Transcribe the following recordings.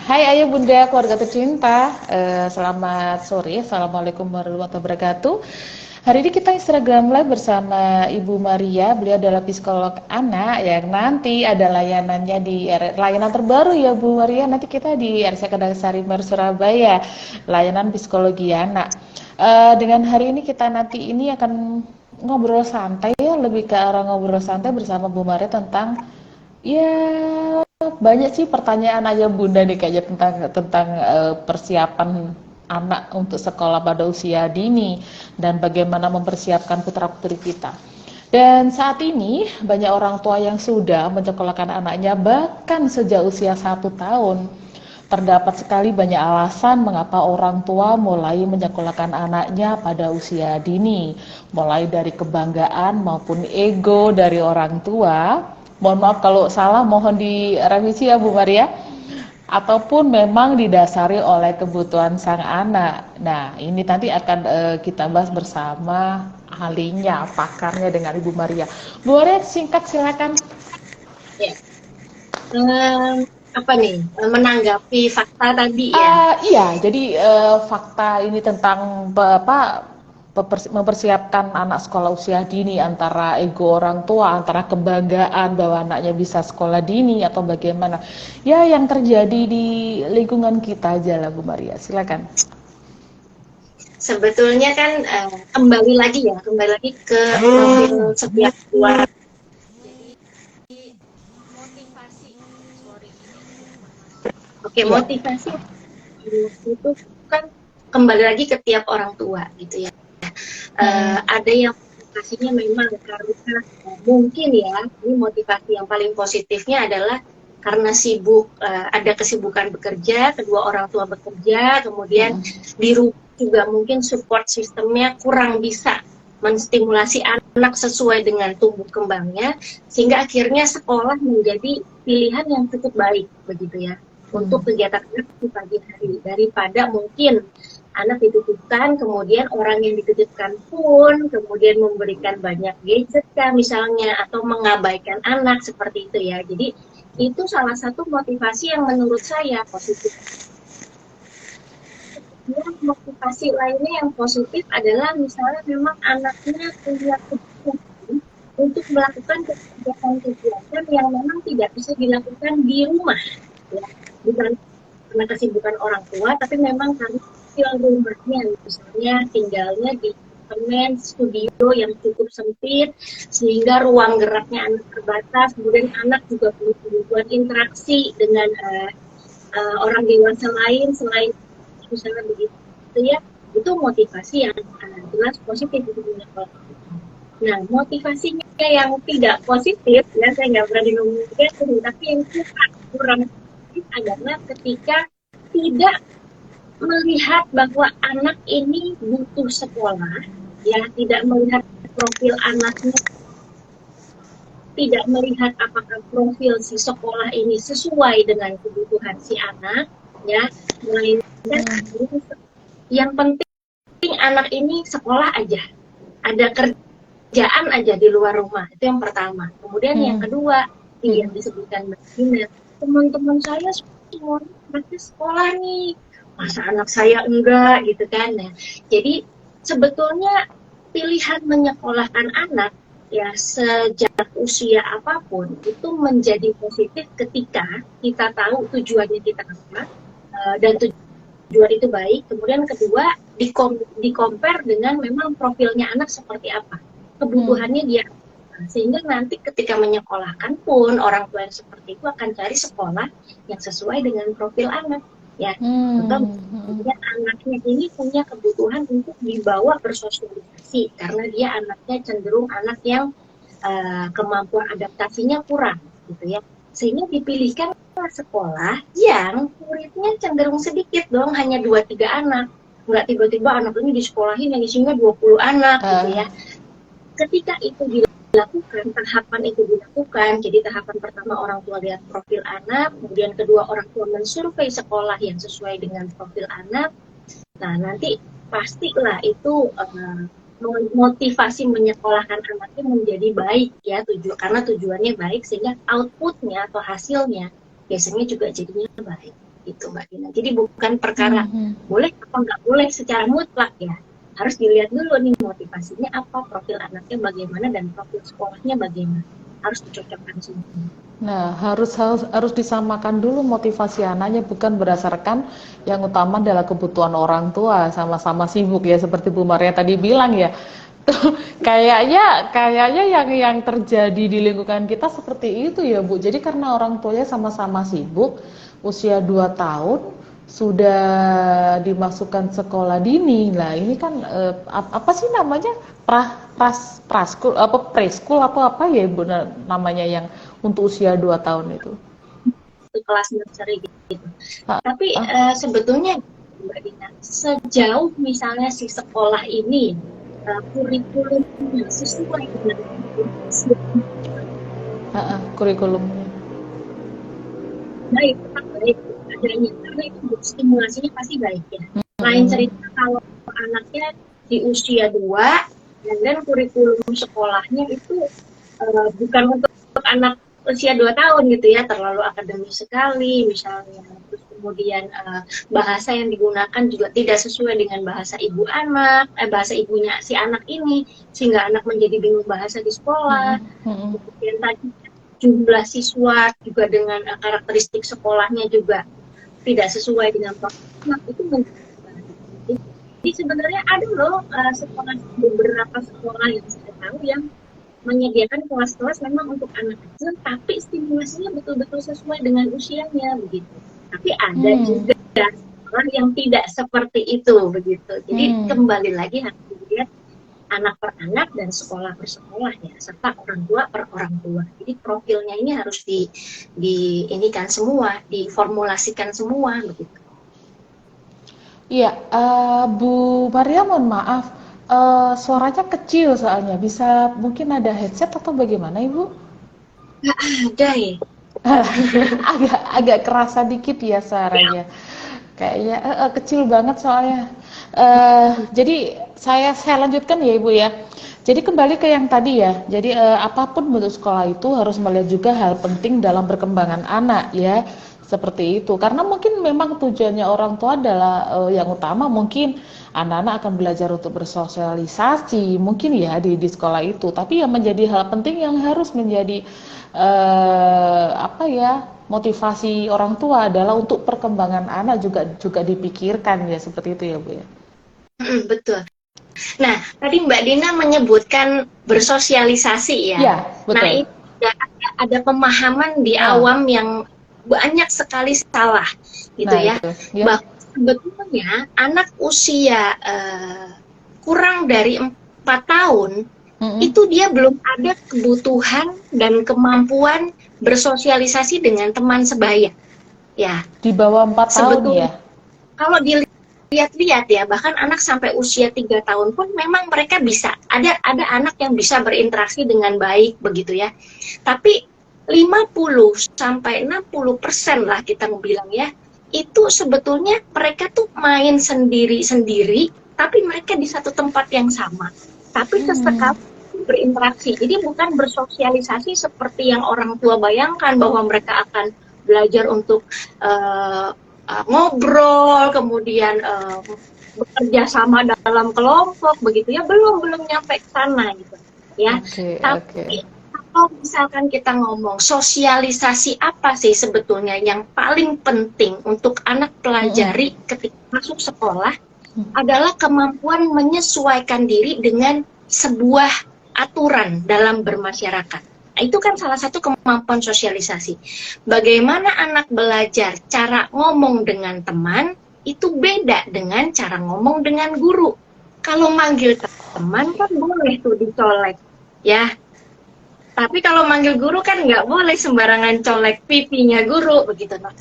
Hai ayah bunda keluarga tercinta, selamat sore, assalamualaikum warahmatullahi wabarakatuh. Hari ini kita Instagram Live bersama Ibu Maria, beliau adalah psikolog anak yang nanti ada layanannya di layanan terbaru ya Bu Maria, nanti kita di RC Kendal Sarimer Surabaya, layanan psikologi anak. Dengan hari ini kita nanti ini akan ngobrol santai ya, lebih ke arah ngobrol santai bersama Bu Maria tentang ya banyak sih pertanyaan aja Bunda nih kayaknya tentang persiapan anak untuk sekolah pada usia dini dan bagaimana mempersiapkan putra-putri kita. Dan saat ini banyak orang tua yang sudah menyekolahkan anaknya bahkan sejak usia 1 tahun. Terdapat sekali banyak alasan mengapa orang tua mulai menyekolahkan anaknya pada usia dini, mulai dari kebanggaan maupun ego dari orang tua. Mohon maaf kalau salah, mohon direvisi ya Bu Maria. Ataupun memang didasari oleh kebutuhan sang anak. Nah, ini nanti akan kita bahas bersama ahlinya, pakarnya dengan Ibu Maria. Bu Maria, singkat silakan. Ya. Apa nih? Menanggapi fakta tadi ya. Iya, jadi fakta ini tentang mempersiapkan anak sekolah usia dini antara ego orang tua, antara kebanggaan bahwa anaknya bisa sekolah dini atau bagaimana. Ya, yang terjadi di lingkungan kita aja lah Bu Maria. Silakan. Sebetulnya kan kembali lagi ke profil setiap keluarga. Oke, Iya. motivasi itu kan kembali lagi ke tiap orang tua gitu ya. Ada yang motivasinya memang karena mungkin ya, ini motivasi yang paling positifnya adalah karena sibuk, ada kesibukan bekerja, kedua orang tua bekerja, kemudian di rumah juga mungkin support sistemnya kurang bisa menstimulasi anak sesuai dengan tumbuh kembangnya, sehingga akhirnya sekolah menjadi pilihan yang cukup baik begitu ya untuk kegiatan anak di pagi hari, daripada mungkin anak dititipkan, kemudian orang yang dititipkan pun kemudian memberikan banyak gadget kah misalnya, atau mengabaikan anak seperti itu ya. Jadi itu salah satu motivasi yang menurut saya positif. Motivasi lainnya yang positif adalah misalnya memang anaknya punya kebutuhan untuk melakukan kegiatan-kegiatan yang memang tidak bisa dilakukan di rumah, ya. Bukan karena kesibukan orang tua, tapi memang karena rumahnya, misalnya tinggalnya di apartemen studio yang cukup sempit sehingga ruang geraknya anak terbatas, kemudian anak juga punya kebutuhan interaksi dengan orang dewasa lain selain misalnya begitu ya. Itu motivasi yang jelas positif untuk menyekolahkan. Nah, motivasinya yang tidak positif ya, saya nggak berani ngomongnya, tapi yang kurang positif adalah ketika tidak melihat bahwa anak ini butuh sekolah, ya, tidak melihat profil anaknya, tidak melihat apakah profil si sekolah ini sesuai dengan kebutuhan si anak, ya, melainkan yang penting anak ini sekolah aja, ada kerjaan aja di luar rumah, itu yang pertama. Kemudian yang kedua, yang disebutkan Mbak, teman-teman saya semuanya mereka sekolah nih, masa anak saya enggak gitu kan. Nah, jadi sebetulnya pilihan menyekolahkan anak ya sejak usia apapun itu menjadi positif ketika kita tahu tujuannya kita apa, dan tujuan itu baik. Kemudian kedua, di-compare dengan memang profilnya anak seperti apa, kebutuhannya dia, sehingga nanti ketika menyekolahkan pun orang tua yang seperti itu akan cari sekolah yang sesuai dengan profil anak, ya. Contoh, anaknya ini punya kebutuhan untuk dibawa bersosialisasi karena dia anaknya cenderung anak yang kemampuan adaptasinya kurang gitu ya, sehingga dipilihkan sekolah yang muridnya cenderung sedikit dong, hanya 2-3 anak, nggak tiba-tiba anak ini disekolahin yang isinya 20 anak gitu ya. Ketika itu dilakukan, tahapan itu dilakukan, jadi tahapan pertama orang tua lihat profil anak, kemudian kedua orang tua mensurvei sekolah yang sesuai dengan profil anak. Nah, nanti pastilah itu motivasi menyekolahkan anaknya menjadi baik ya, karena tujuannya baik, sehingga outputnya atau hasilnya biasanya juga jadinya baik. gitu Mbak Dina. Jadi bukan perkara Mhm. boleh apa nggak boleh secara mutlak ya. Harus dilihat dulu nih motivasinya apa, profil anaknya bagaimana, dan profil sekolahnya bagaimana. Harus dicocokkan semua. Nah, harus disamakan dulu motivasi anaknya, bukan berdasarkan yang utama adalah kebutuhan orang tua, sama-sama sibuk ya seperti Bu Maria tadi bilang ya. Tuh, kayaknya yang terjadi di lingkungan kita seperti itu ya Bu. Jadi karena orang tuanya sama-sama sibuk, usia 2 tahun sudah dimasukkan sekolah dini. Nah, ini kan apa sih namanya? Praskul apa preschool apa ya Ibu namanya yang untuk usia 2 tahun itu. Itu kelas nursery gitu. Ah, Tapi ah, sebetulnya Mbak Dina, sejauh misalnya si sekolah ini kurikulumnya sesuai dengan kurikulumnya. baik, tetap baik adanya, karena itu stimulasinya pasti baik ya. Lain Mm-mm. cerita kalau anaknya di usia 2 dan kurikulum sekolahnya itu bukan untuk anak usia 2 tahun gitu ya, terlalu akademis sekali misalnya, terus kemudian bahasa yang digunakan juga tidak sesuai dengan bahasa ibu anak, bahasa ibunya si anak ini, sehingga anak menjadi bingung bahasa di sekolah. Mm-mm. Mm-mm. Kemudian tadi jumlah siswa juga dengan karakteristik sekolahnya juga tidak sesuai dengan anak, itu jadi sebenarnya ada loh sekolah, beberapa sekolah yang saya tahu yang menyediakan kelas-kelas memang untuk anak kecil, tapi stimulasinya betul-betul sesuai dengan usianya begitu. Tapi ada Hmm. juga orang yang tidak seperti itu begitu. Jadi Hmm. kembali lagi harus dilihat anak per anak dan sekolah per sekolah ya, serta orang tua per orang tua. Jadi profilnya ini harus ini kan semua, diformulasikan semua begitu. Iya, Bu Maria mohon maaf, suaranya kecil soalnya. Bisa mungkin ada headset atau bagaimana Ibu? Nggak ada ya. Agak kerasa dikit ya suaranya. Kayaknya kecil banget soalnya. Jadi saya lanjutkan ya Ibu ya. Jadi kembali ke yang tadi ya. Jadi apapun bentuk sekolah itu harus melihat juga hal penting dalam perkembangan anak ya. Seperti itu. Karena mungkin memang tujuannya orang tua adalah yang utama mungkin anak-anak akan belajar untuk bersosialisasi mungkin ya di sekolah itu. Tapi yang menjadi hal penting yang harus menjadi apa ya, motivasi orang tua adalah untuk perkembangan anak juga juga dipikirkan ya seperti itu ya Bu ya. Betul. Nah, tadi Mbak Dina menyebutkan bersosialisasi ya. Iya, Nah, betul. ini ada pemahaman di Nah, awam yang banyak sekali salah, gitu nah ya. itu ya. Bahwa sebetulnya anak usia kurang dari 4 tahun, Mm-mm. itu dia belum ada kebutuhan dan kemampuan bersosialisasi dengan teman sebaya. Ya, Di bawah 4 tahun sebetulnya ya. kalau dilihat-lihat ya, bahkan anak sampai usia 3 tahun pun memang mereka bisa. Ada anak yang bisa berinteraksi dengan baik begitu ya. Tapi 50 sampai 60% lah kita mau bilang ya, itu sebetulnya mereka tuh main sendiri-sendiri, tapi mereka di satu tempat yang sama. Tapi Hmm. sesekali berinteraksi. Jadi bukan bersosialisasi seperti yang orang tua bayangkan bahwa mereka akan belajar untuk uh, ngobrol, kemudian bekerja sama dalam kelompok begitu ya, belum nyampe ke sana gitu ya. Oke, oke. Tapi kalau misalkan kita ngomong sosialisasi apa sih sebetulnya yang paling penting untuk anak Mm-mm. pelajari ketika masuk sekolah, adalah kemampuan menyesuaikan diri dengan sebuah aturan dalam bermasyarakat. Nah, itu kan salah satu kemampuan sosialisasi. Bagaimana anak belajar cara ngomong dengan teman, itu beda dengan cara ngomong dengan guru. Kalau manggil teman kan boleh tuh dicolek, ya. Tapi kalau manggil guru kan nggak boleh sembarangan colek pipinya guru, begitu. Nah,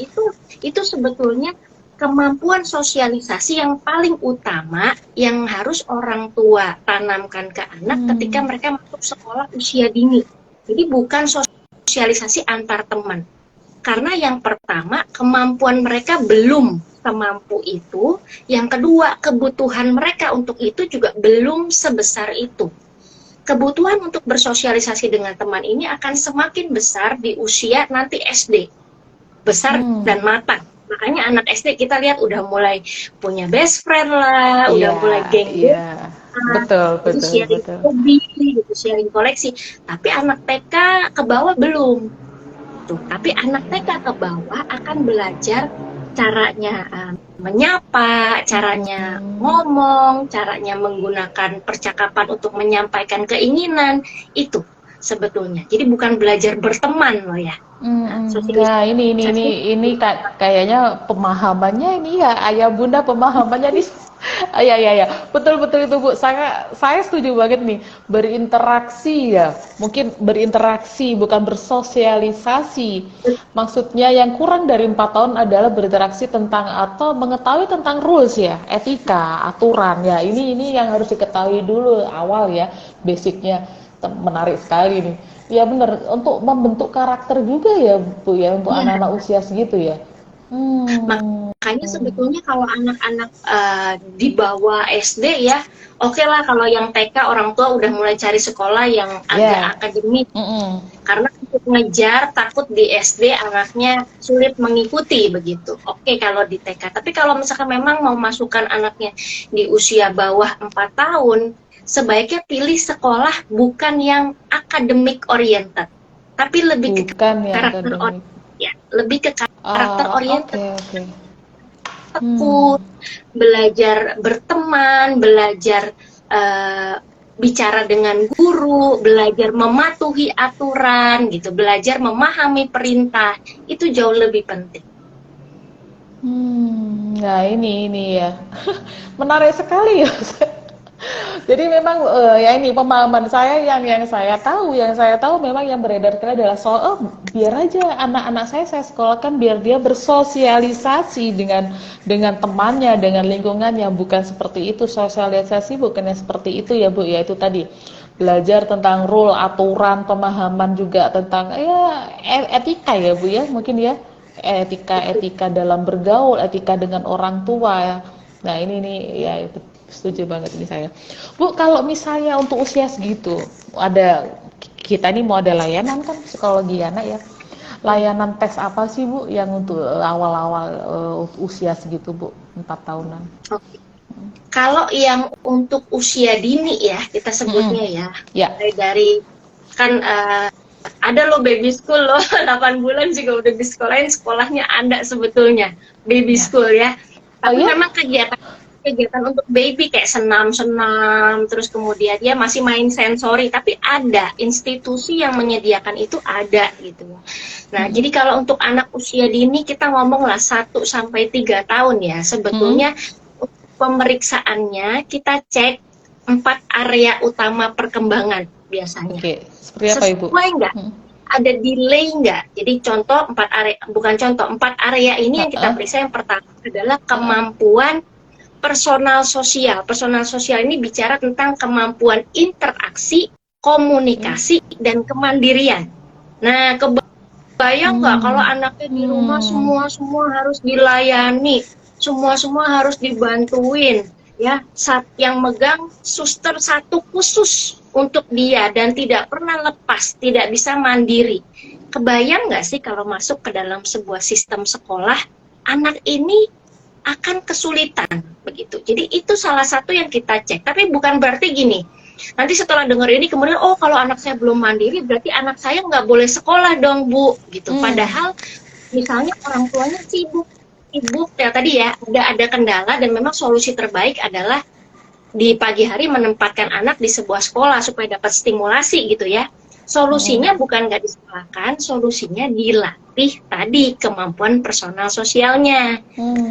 itu sebetulnya kemampuan sosialisasi yang paling utama yang harus orang tua tanamkan ke anak ketika Hmm. mereka masuk sekolah usia dini. Jadi bukan sosialisasi antar teman. Karena yang pertama, kemampuan mereka belum semampu itu. Yang kedua, kebutuhan mereka untuk itu juga belum sebesar itu. Kebutuhan untuk bersosialisasi dengan teman ini akan semakin besar di usia nanti SD. Besar Hmm. dan matang. Makanya anak SD kita lihat udah mulai punya best friend lah, Iya, udah mulai geng-geng, iya. Betul, jadi betul, sharing betul. hobi, gitu, sharing koleksi. Tapi anak TK ke bawah belum. Tuh, tapi anak TK ke bawah akan belajar caranya menyapa, caranya Hmm. ngomong, caranya menggunakan percakapan untuk menyampaikan keinginan. Itu sebetulnya. Jadi bukan belajar berteman loh ya. Nah, Nah, ini sosialisasi ini kayaknya pemahamannya ini ya ayah bunda pemahamannya nih. Ya ya ya, betul betul itu Bu. Saya setuju banget nih. Berinteraksi ya, mungkin berinteraksi bukan bersosialisasi. Maksudnya yang kurang dari 4 tahun adalah berinteraksi tentang atau mengetahui tentang rules ya, etika, aturan ya. Ini yang harus diketahui dulu awal ya, basicnya. Menarik sekali nih. Ya benar, untuk membentuk karakter juga ya Bu ya, untuk ya. anak-anak usia segitu ya. Hmm. Makanya sebetulnya kalau anak-anak di bawah SD ya, oke lah kalau yang TK orang tua udah mulai cari sekolah yang agak Ya. akademik. Mm-mm. Karena untuk ngejar takut di SD anaknya sulit mengikuti begitu. Oke kalau di TK. Tapi kalau misalkan memang mau masukkan anaknya di usia bawah 4 tahun, sebaiknya pilih sekolah bukan yang academic oriented, tapi lebih ke Bukan yang karakter akademik. oriented ya, lebih ke karakter Oke oriented, oke. Hmm. tekun, belajar berteman, belajar eh, bicara dengan guru, belajar mematuhi aturan gitu, belajar memahami perintah, itu jauh lebih penting. Nah ini ya. Menarik sekali ya. Jadi memang ya ini pemahaman saya yang saya tahu memang yang beredar sekali adalah soal biar aja anak-anak saya sekolahkan biar dia bersosialisasi dengan temannya, dengan lingkungannya, bukan seperti itu. Sosialisasi bukannya seperti itu ya Bu ya, itu tadi belajar tentang rule, aturan, pemahaman juga tentang ya etika ya Bu ya, mungkin ya, etika dalam bergaul, etika dengan orang tua ya. Nah ini nih ya setuju banget ini saya. Bu, kalau misalnya untuk usia segitu, ada kita ini mau ada layanan kan psikologi anak ya. Layanan tes apa sih Bu yang untuk awal-awal usia segitu Bu, 4 tahunan? Oke. Kalau yang untuk usia dini ya kita sebutnya Mm-mm. ya, Ya. dari kan ada loh baby school loh 8 bulan juga udah di sekolahin, sekolahnya ada sebetulnya baby Ya. school ya. Oh Tapi ya? memang kegiatan untuk baby kayak senam-senam, terus kemudian dia masih main sensori, tapi ada institusi yang menyediakan itu ada gitu. Nah, jadi Mm-mm. kalau untuk anak usia dini kita ngomong lah 1 sampai 3 tahun ya, Mm-mm. sebetulnya pemeriksaannya kita cek 4 area utama perkembangan biasanya. Oke, seperti apa Ibu? Sesuai nggak? Mm. Ada delay nggak? Jadi contoh 4 area, bukan contoh, 4 area ini yang kita Uh-uh. periksa. Yang pertama adalah Uh-uh. kemampuan personal sosial. Personal sosial ini bicara tentang kemampuan interaksi, Mm. komunikasi, dan kemandirian. Nah, kebayang nggak kalau Hmm. anaknya di rumah Hmm. semua harus dilayani, semua harus dibantuin, ya. Yang megang suster satu khusus untuk dia dan tidak pernah lepas, tidak bisa mandiri. Kebayang nggak sih kalau masuk ke dalam sebuah sistem sekolah, anak ini akan kesulitan begitu. Jadi itu salah satu yang kita cek. Tapi bukan berarti gini, nanti setelah dengar ini kemudian oh kalau anak saya belum mandiri berarti anak saya nggak boleh sekolah dong Bu gitu. Hmm. Padahal misalnya orang tuanya sibuk ya tadi ya ada kendala dan memang solusi terbaik adalah di pagi hari menempatkan anak di sebuah sekolah supaya dapat stimulasi gitu ya. Solusinya Hmm. bukan nggak disekolahkan, solusinya dilatih tadi kemampuan personal sosialnya.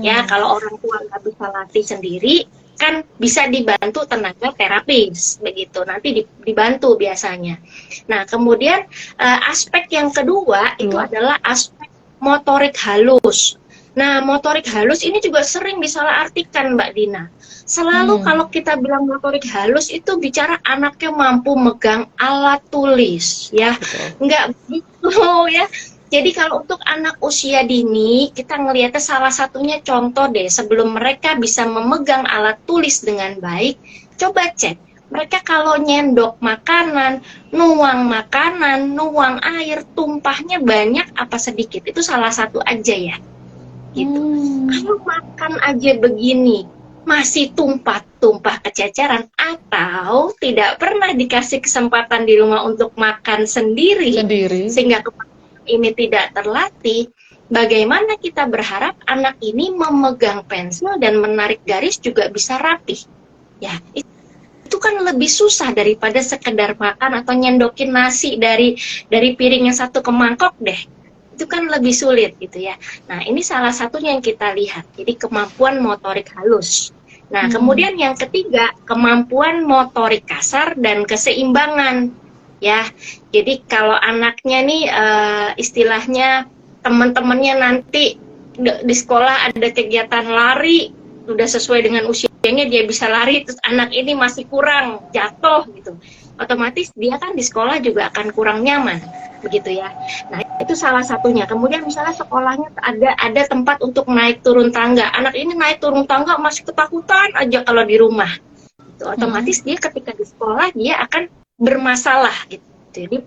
Ya, Hmm. kalau orang tua nggak bisa latih sendiri, kan bisa dibantu tenaga terapis, begitu. Nanti dibantu biasanya. Nah, kemudian aspek yang kedua itu Dua. adalah aspek motorik halus. Nah, motorik halus ini juga sering disalahartikan, Mbak Dina. Selalu Hmm. kalau kita bilang motorik halus itu bicara anaknya mampu megang alat tulis, ya. Betul. Nggak begitu, ya. Jadi kalau untuk anak usia dini, kita ngelihatnya salah satunya contoh deh, sebelum mereka bisa memegang alat tulis dengan baik, coba cek. Mereka kalau nyendok makanan, nuang air, tumpahnya banyak apa sedikit, itu salah satu aja ya. gitu. Kalau makan aja begini masih tumpah-tumpah kececeran, atau tidak pernah dikasih kesempatan di rumah untuk makan sendiri. Sehingga kemampuan ini tidak terlatih, bagaimana kita berharap anak ini memegang pensil dan menarik garis juga bisa rapih? Ya, itu kan lebih susah daripada sekedar makan atau nyendokin nasi dari piring yang satu ke mangkok deh. Itu kan lebih sulit gitu ya. Nah, ini salah satunya yang kita lihat. Jadi kemampuan motorik halus. Nah, kemudian yang ketiga, kemampuan motorik kasar dan keseimbangan. Ya, jadi kalau anaknya nih istilahnya teman-temannya nanti di sekolah ada kegiatan lari, udah sesuai dengan usianya dia bisa lari, terus anak ini masih kurang, jatuh gitu, otomatis dia kan di sekolah juga akan kurang nyaman, begitu ya. Nah, itu salah satunya. Kemudian misalnya sekolahnya ada tempat untuk naik turun tangga, anak ini naik turun tangga masih ketakutan aja kalau di rumah, itu otomatis dia ketika di sekolah dia akan bermasalah gitu, jadi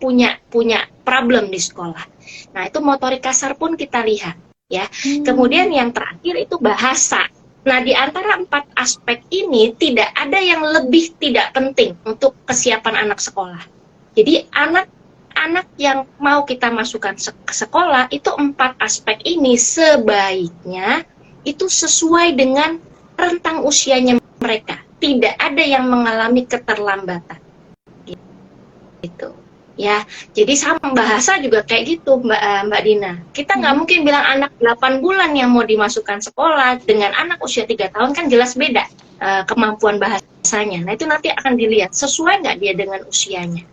punya problem di sekolah. Nah, itu motorik kasar pun kita lihat ya. Kemudian yang terakhir itu bahasa. Nah, di antara 4 aspek ini tidak ada yang lebih tidak penting untuk kesiapan anak sekolah. Jadi anak yang mau kita masukkan ke sekolah itu 4 aspek ini sebaiknya itu sesuai dengan rentang usianya mereka. Tidak ada yang mengalami keterlambatan. Gitu. Ya, jadi sama bahasa juga kayak gitu, Mbak Dina. Kita nggak mungkin bilang anak 8 bulan yang mau dimasukkan sekolah dengan anak usia 3 tahun, kan jelas beda kemampuan bahasanya. Nah, itu nanti akan dilihat sesuai nggak dia dengan usianya.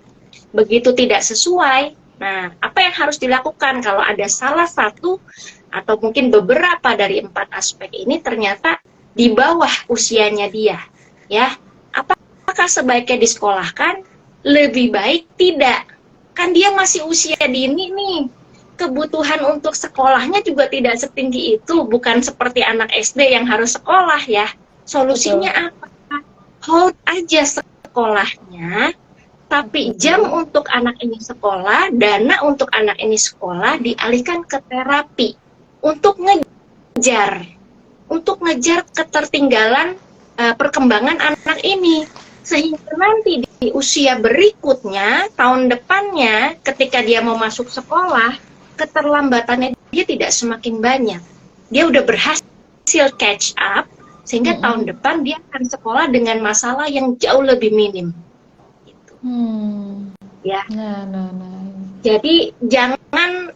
Begitu tidak sesuai, nah apa yang harus dilakukan kalau ada salah satu atau mungkin beberapa dari 4 aspek ini ternyata di bawah usianya dia, ya, apakah sebaiknya disekolahkan? Lebih baik tidak. Kan dia masih usia dini nih, kebutuhan untuk sekolahnya juga tidak setinggi itu, bukan seperti anak SD yang harus sekolah ya. Solusinya apa? Hold aja sekolahnya, tapi jam untuk anak ini sekolah, dana untuk anak ini sekolah dialihkan ke terapi untuk ngejar ketertinggalan perkembangan anak ini. Sehingga nanti di usia berikutnya, tahun depannya, ketika dia mau masuk sekolah, keterlambatannya dia tidak semakin banyak. Dia udah berhasil catch up, sehingga tahun depan dia akan sekolah dengan masalah yang jauh lebih minim. Gitu. Ya. Nah. Jadi jangan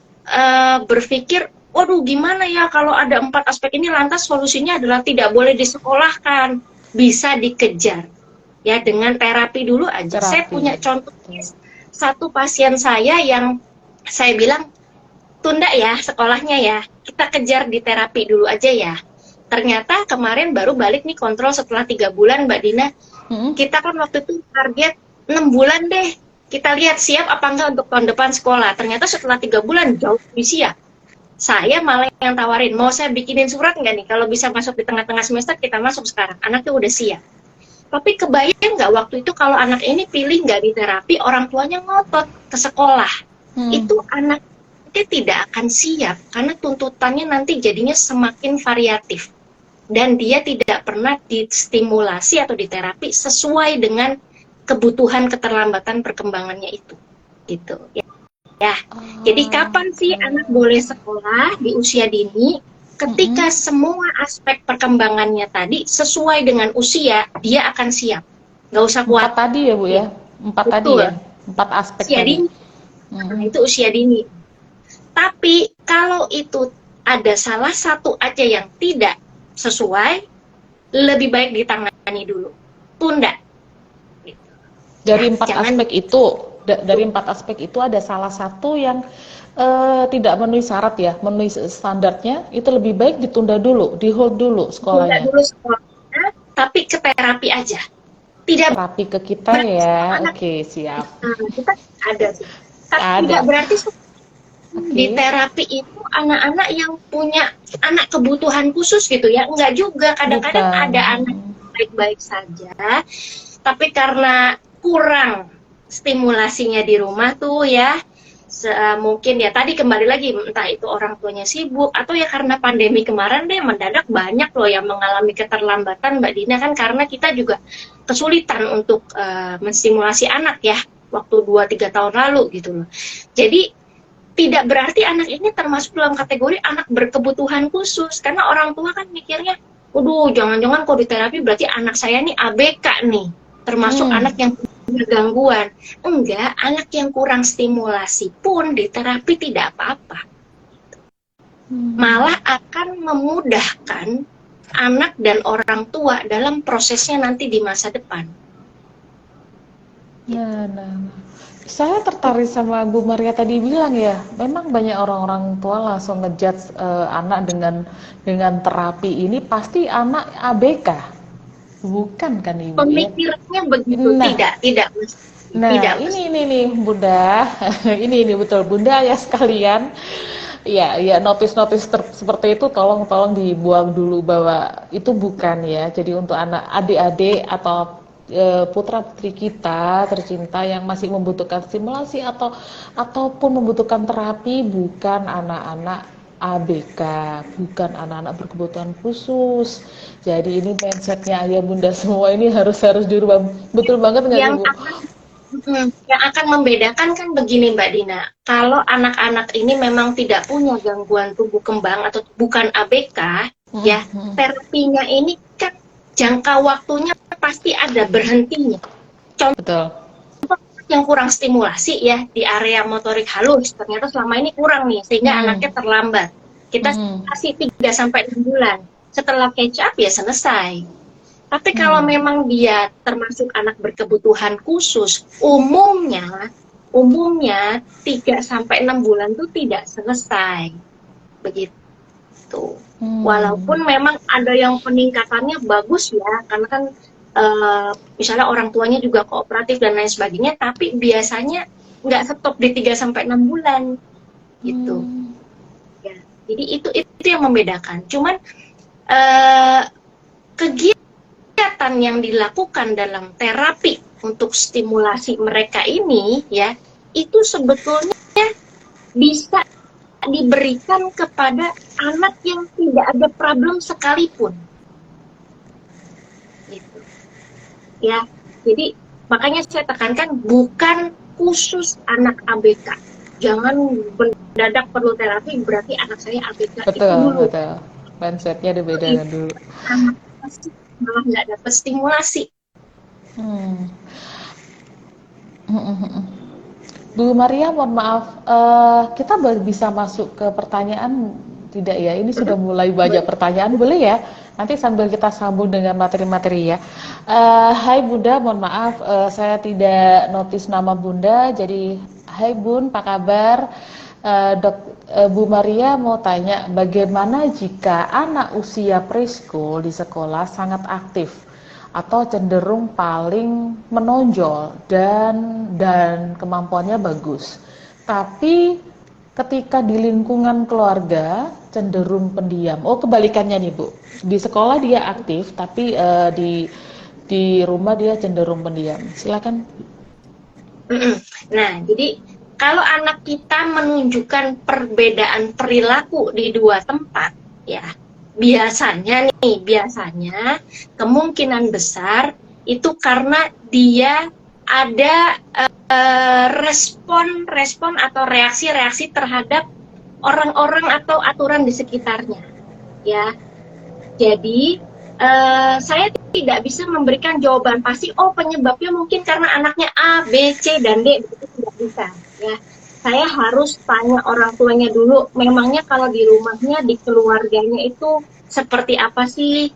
berpikir, waduh gimana ya kalau ada 4 aspek ini, lantas solusinya adalah tidak boleh disekolahkan, bisa dikejar. Ya, dengan terapi dulu aja. Saya punya contoh satu pasien saya yang saya bilang, tunda ya sekolahnya ya, kita kejar di terapi dulu aja ya. Ternyata kemarin baru balik nih kontrol setelah 3 bulan Mbak Dina. Kita kan waktu itu target 6 bulan deh, kita lihat siap apa enggak untuk tahun depan sekolah. Ternyata setelah 3 bulan jauh lebih siap. Saya malah yang tawarin, mau saya bikinin surat nggak nih, kalau bisa masuk di tengah-tengah semester kita masuk sekarang, anaknya udah siap. Tapi kebayang nggak waktu itu kalau anak ini pilih nggak di terapi, orang tuanya ngotot ke sekolah, itu anaknya tidak akan siap karena tuntutannya nanti jadinya semakin variatif dan dia tidak pernah distimulasi atau diterapi sesuai dengan kebutuhan keterlambatan perkembangannya itu, gitu ya. Jadi kapan sih anak boleh sekolah di usia dini? Ketika semua aspek perkembangannya tadi sesuai dengan usia, dia akan siap. Nggak usah kuat. 4 tadi ya Bu ya? 4 tadi ya? 4 aspek usia tadi. Dini. Nah, itu usia dini. Tapi kalau itu ada salah satu aja yang tidak sesuai, lebih baik ditangani dulu. Tunda. Dari 4 aspek itu, dari 4 aspek itu ada salah satu yang tidak memenuhi syarat ya, memenuhi standarnya, itu lebih baik ditunda dulu, di hold dulu sekolahnya. Tunda dulu sekolahnya, tapi ke terapi aja. Tidak terapi ke kita ya. Oke, siap. Kita ada sih. Tapi tidak berarti di terapi itu anak-anak yang punya anak kebutuhan khusus gitu ya. Enggak juga, kadang-kadang ada anak baik-baik saja, tapi karena kurang stimulasinya di rumah tuh ya, Mungkin ya tadi kembali lagi, entah itu orang tuanya sibuk atau ya karena pandemi kemarin deh mendadak banyak loh yang mengalami keterlambatan Mbak Dina, kan karena kita juga kesulitan untuk menstimulasi anak ya waktu 2-3 tahun lalu gitu loh. Jadi tidak berarti anak ini termasuk dalam kategori anak berkebutuhan khusus, karena orang tua kan mikirnya, waduh jangan-jangan kalau di terapi berarti anak saya nih ABK nih, termasuk anak yang punya gangguan. Enggak, anak yang kurang stimulasi pun di terapi tidak apa-apa. Malah akan memudahkan anak dan orang tua dalam prosesnya nanti di masa depan. Nah. Saya tertarik sama Bu Maria tadi bilang ya, memang banyak orang-orang tua langsung ngejudge anak dengan terapi ini pasti anak ABK, bukan kan Ibu ya? Pemikirannya begitu, Nah, tidak nah mesti. ini nih Bunda, ini betul Bunda ya sekalian. Ya, notis-notis seperti itu tolong dibuang dulu bahwa itu bukan ya. Jadi untuk anak adik-adik atau putra-putri kita tercinta yang masih membutuhkan stimulasi ataupun membutuhkan terapi, bukan anak-anak ABK, bukan anak-anak berkebutuhan khusus. Jadi ini mindsetnya ayah bunda semua ini harus dirubah. Betul banget nggak sih Yang Bu? yang akan membedakan kan begini Mbak Dina, kalau anak-anak ini memang tidak punya gangguan tumbuh kembang atau bukan ABK, ya terapinya ini kan jangka waktunya pasti ada berhentinya. Contoh Betul. yang kurang stimulasi ya di area motorik halus, ternyata selama ini kurang nih, sehingga anaknya terlambat. Kita kasih 3-6 bulan, setelah catch up ya selesai. Tapi kalau memang dia termasuk anak berkebutuhan khusus, umumnya 3-6 bulan itu tidak selesai. Begitu. Walaupun memang ada yang peningkatannya bagus ya, karena kan misalnya orang tuanya juga kooperatif dan lain sebagainya, tapi biasanya nggak stop di 3-6 bulan gitu. Ya, jadi itu yang membedakan. Cuman kegiatan yang dilakukan dalam terapi untuk stimulasi mereka ini ya, itu sebetulnya bisa diberikan kepada anak yang tidak ada problem sekalipun. Gitu. Ya, jadi makanya saya tekankan bukan khusus anak ABK. Jangan mendadak perlu terapi berarti anak saya ABK. Itu dulu. Betul. Mindsetnya dibedakan dulu. Anak pasti malah nggak dapat stimulasi. Bu Maria, mohon maaf, kita bisa masuk ke pertanyaan tidak ya? Ini sudah mulai banyak pertanyaan, boleh ya? Nanti sambil kita sambung dengan materi-materi ya. Hai Bunda, mohon maaf, saya tidak notice nama Bunda, jadi hai Bun, apa kabar? Bu Maria mau tanya, bagaimana jika anak usia preschool di sekolah sangat aktif atau cenderung paling menonjol dan kemampuannya bagus, tapi ketika di lingkungan keluarga cenderung pendiam. Oh, kebalikannya nih Bu, di sekolah dia aktif tapi di rumah dia cenderung pendiam. Silakan. Nah, jadi kalau anak kita menunjukkan perbedaan perilaku di dua tempat, ya biasanya kemungkinan besar itu karena dia ada respon atau reaksi-reaksi terhadap orang-orang atau aturan di sekitarnya, ya. Jadi saya tidak bisa memberikan jawaban pasti, oh penyebabnya mungkin karena anaknya A, B, C, dan D, begitu tidak bisa. Ya, saya harus tanya orang tuanya dulu, memangnya kalau di rumahnya, di keluarganya itu seperti apa sih?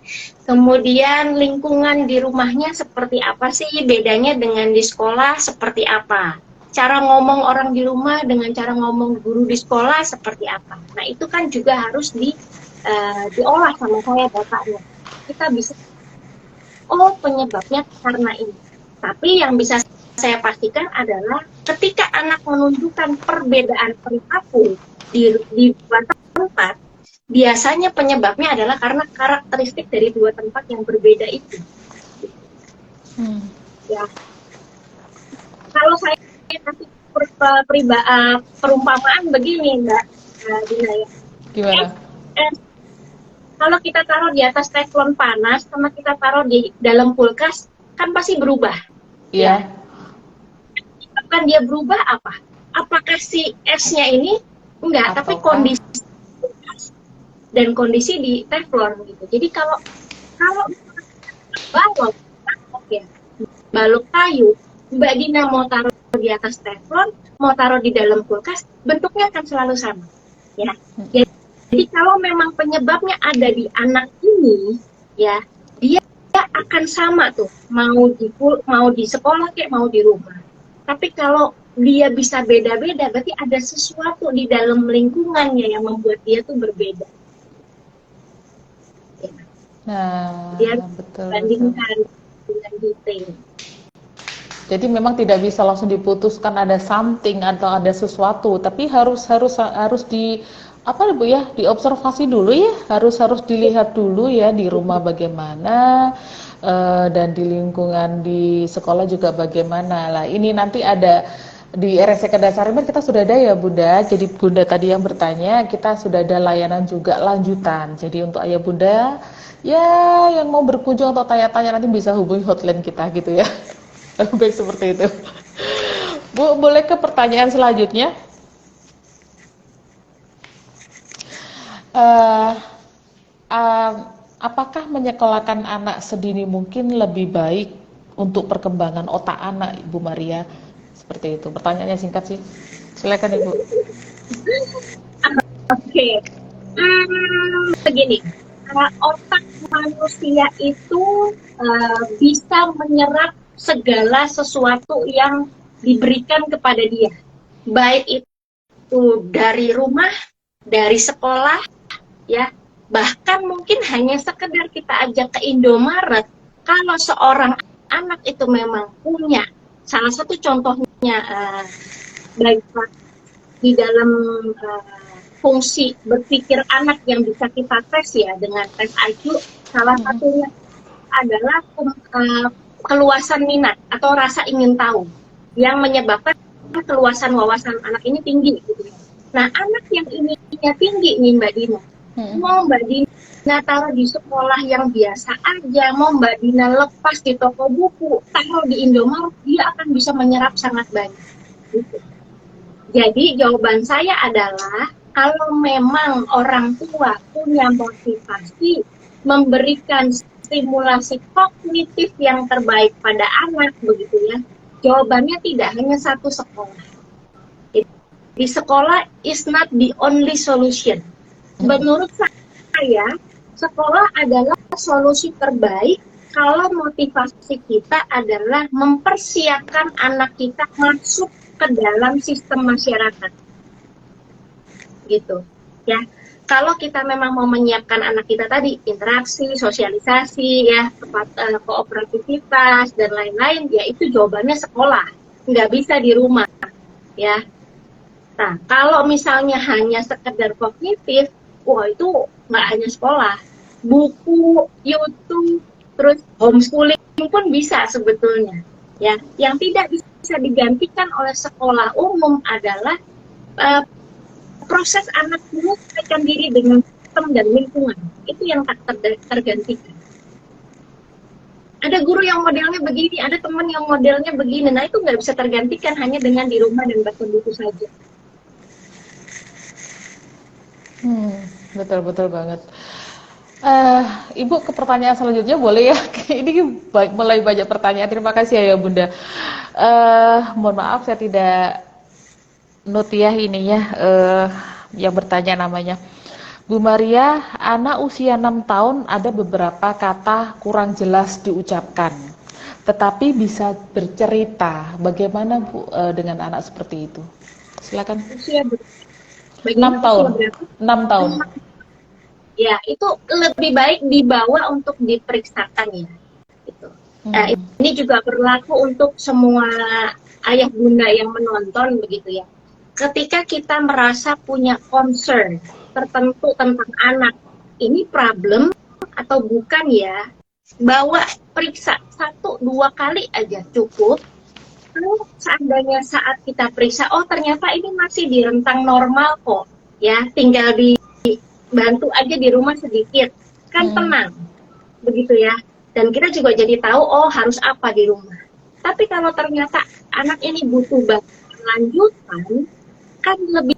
Kemudian lingkungan di rumahnya seperti apa sih? Bedanya dengan di sekolah seperti apa? Cara ngomong orang di rumah dengan cara ngomong guru di sekolah seperti apa? Nah itu kan juga harus diolah sama saya datanya. Kita bisa, oh penyebabnya karena ini. Tapi yang bisa saya pastikan adalah ketika anak menunjukkan perbedaan perilaku di dua tempat, biasanya penyebabnya adalah karena karakteristik dari dua tempat yang berbeda itu. Ya, kalau saya kasih perumpamaan begini Mbak Dina ya. Gimana? Kalau kita taruh di atas teflon panas sama kita taruh di dalam kulkas kan pasti berubah. Iya. Kan dia berubah apa? Apakah si esnya ini enggak, tapi kondisi dan kondisi di teflon gitu. Jadi kalau balok ya, balok kayu, Mbak Dina mau taruh di atas teflon, mau taruh di dalam kulkas, bentuknya akan selalu sama. Ya. Jadi kalau memang penyebabnya ada di anak ini, ya dia akan sama tuh, mau di sekolah kayak mau di rumah. Tapi kalau dia bisa beda-beda, berarti ada sesuatu di dalam lingkungannya yang membuat dia tuh berbeda. Ya. Nah, Dia betul. bandingkan dengan detail. Jadi memang tidak bisa langsung diputuskan ada something atau ada sesuatu, tapi harus di apa Bu ya, diobservasi dulu ya, harus dilihat dulu ya di rumah bagaimana, dan di lingkungan di sekolah juga bagaimana. Lah ini nanti ada di RSCK Dasar Iman kita sudah ada ya Bunda. Jadi Bunda tadi yang bertanya, kita sudah ada layanan juga lanjutan. Jadi untuk ayah Bunda ya yang mau berkunjung atau tanya-tanya nanti bisa hubungi hotline kita gitu ya. Baik seperti itu. Bu, boleh ke pertanyaan selanjutnya? Uh, apakah menyekolahkan anak sedini mungkin lebih baik untuk perkembangan otak anak, Ibu Maria? Seperti itu. Pertanyaannya singkat sih. Silakan Ibu. Oke. Begini. Otak manusia itu bisa menyerap segala sesuatu yang diberikan kepada dia, baik itu dari rumah, dari sekolah, ya, bahkan mungkin hanya sekedar kita ajak ke Indomaret. Kalau seorang anak itu memang punya salah satu contohnya baik di dalam fungsi berpikir anak yang bisa kita tes ya dengan tes IQ, salah satunya adalah keluasan minat atau rasa ingin tahu yang menyebabkan keluasan wawasan anak ini tinggi gitu. Nah, anak yang ininya tinggi nih Mbak Dina, mau Mbak Dina taruh di sekolah yang biasa aja, mau Mbak Dina lepas di toko buku, taruh di Indomaret, dia akan bisa menyerap sangat banyak gitu. Jadi jawaban saya adalah kalau memang orang tua punya motivasi memberikan stimulasi kognitif yang terbaik pada anak begitu ya, jawabannya tidak hanya satu sekolah. Di sekolah is not the only solution. Menurut saya, sekolah adalah solusi terbaik kalau motivasi kita adalah mempersiapkan anak kita masuk ke dalam sistem masyarakat. Gitu, ya. Kalau kita memang mau menyiapkan anak kita tadi, interaksi, sosialisasi, ya, kooperativitas, dan lain-lain, ya itu jawabannya sekolah. Nggak bisa di rumah, ya. Nah, kalau misalnya hanya sekedar kognitif, wah itu nggak hanya sekolah. Buku, YouTube, terus homeschooling pun bisa sebetulnya. Ya, yang tidak bisa digantikan oleh sekolah umum adalah proses anak menyesuaikan diri dengan sistem dan lingkungan. Itu yang tak tergantikan. Ada guru yang modelnya begini, ada teman yang modelnya begini. Nah, itu nggak bisa tergantikan hanya dengan di rumah dan baca buku saja. Betul banget. Ibu ke pertanyaan selanjutnya boleh ya? Ini mulai banyak pertanyaan. Terima kasih ya Bunda. Mohon maaf saya tidak note ya ininya, yang bertanya namanya Bu Maria, anak usia 6 tahun ada beberapa kata kurang jelas diucapkan, tetapi bisa bercerita. Bagaimana Bu dengan anak seperti itu? Silakan. Usia 6 tahun. 6 tahun. Ya, itu lebih baik dibawa untuk diperiksakan ya. Gitu. Nah, ini juga berlaku untuk semua ayah bunda yang menonton begitu ya. Ketika kita merasa punya concern tertentu tentang anak, ini problem atau bukan ya, bawa periksa 1-2 kali aja cukup. Kalau seandainya saat kita periksa, oh ternyata ini masih di rentang normal kok, ya tinggal dibantu aja di rumah sedikit, kan Mm-mm. tenang, begitu ya. Dan kita juga jadi tahu, oh harus apa di rumah. Tapi kalau ternyata anak ini butuh bantuan lanjutan, kan lebih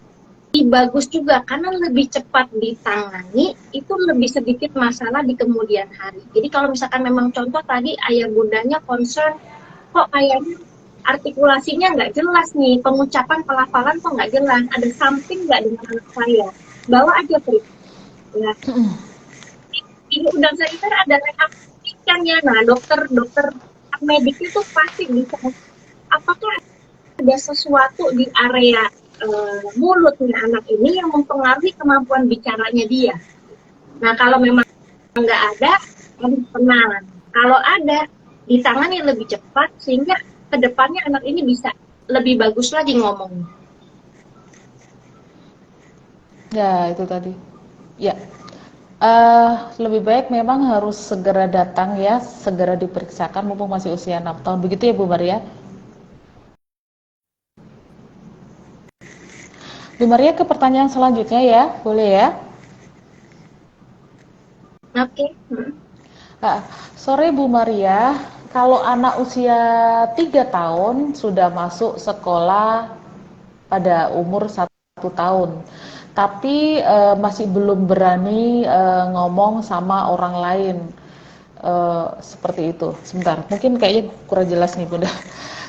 bagus juga karena lebih cepat ditangani, itu lebih sedikit masalah di kemudian hari. Jadi kalau misalkan memang contoh tadi ayah bundanya concern, kok kayaknya artikulasinya nggak jelas nih, pengucapan pelafalan kok nggak jelas, ada something nggak dengan anak saya, bawa aja periksa. Ya, di undang saniter ada rekapitulasinya. Nah, dokter medik itu pasti bisa apakah ada sesuatu di area mulutnya anak ini yang mempengaruhi kemampuan bicaranya dia. Nah, kalau memang nggak ada, harus tenang. Kalau ada, ditangani lebih cepat sehingga kedepannya anak ini bisa lebih bagus lagi ngomong. Ya, itu tadi. Ya, lebih baik memang harus segera datang ya, segera diperiksakan mumpung masih usia 6 tahun. Begitu ya Bu Maria? Bu Maria ke pertanyaan selanjutnya ya, boleh ya? Oke. Okay. Nah, sore Bu Maria, kalau anak usia 3 tahun sudah masuk sekolah pada umur 1 tahun, tapi masih belum berani ngomong sama orang lain, seperti itu. Sebentar, mungkin kayaknya kurang jelas nih Bunda.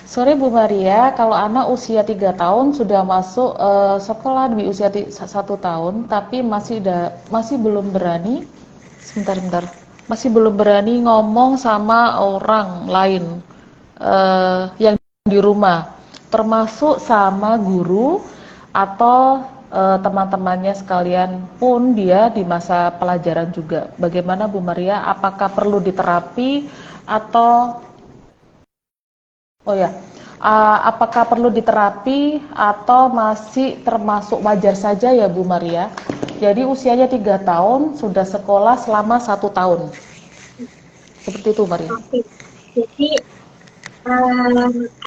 Sore Bu Maria, kalau anak usia 3 tahun sudah masuk sekolah di usia 1 tahun, tapi masih belum berani, sebentar, masih belum berani ngomong sama orang lain yang di rumah, termasuk sama guru atau teman-temannya sekalian pun dia di masa pelajaran juga. Bagaimana Bu Maria? Apakah perlu diterapi atau oh ya, apakah perlu diterapi atau masih termasuk wajar saja ya Bu Maria? Jadi usianya 3 tahun sudah sekolah selama 1 tahun. Seperti itu Maria. Oke. Jadi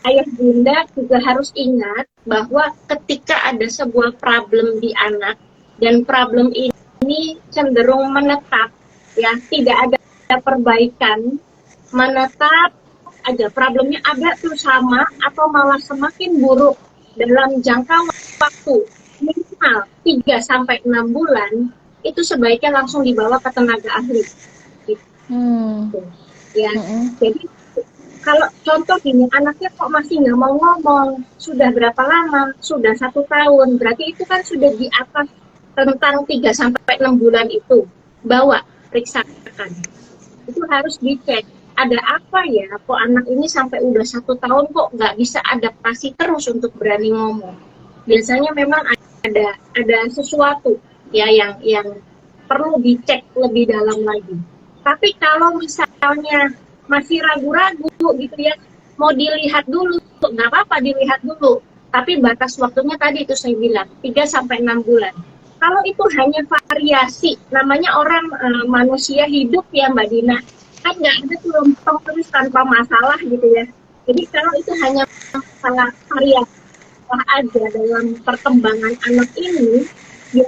ayah bunda juga harus ingat bahwa ketika ada sebuah problem di anak dan problem ini cenderung menetap, ya tidak ada perbaikan, menetap aja, problemnya ada terus sama atau malah semakin buruk dalam jangka waktu minimal 3 sampai 6 bulan, itu sebaiknya langsung dibawa ke tenaga ahli. Hmm. Ya, Mm-mm. jadi kalau contoh gini, anaknya kok masih nggak mau ngomong, sudah berapa lama? Sudah 1 tahun, berarti itu kan sudah di atas rentang 3 sampai 6 bulan itu. Bawa, periksakan. Itu harus dicek. Ada apa ya, kok anak ini sampai udah 1 tahun kok nggak bisa adaptasi terus untuk berani ngomong. Biasanya memang ada sesuatu ya yang perlu dicek lebih dalam lagi. Tapi kalau misalnya masih ragu-ragu gitu ya, mau dilihat dulu, nggak apa-apa dilihat dulu. Tapi batas waktunya tadi itu saya bilang 3 sampai 6 bulan. Kalau itu hanya variasi, namanya orang manusia hidup ya Mbak Dina, kan nggak ada tuh lempeng terus tanpa masalah gitu ya. Jadi kalau itu hanya masalah variasi aja dalam perkembangan anak ini, dia,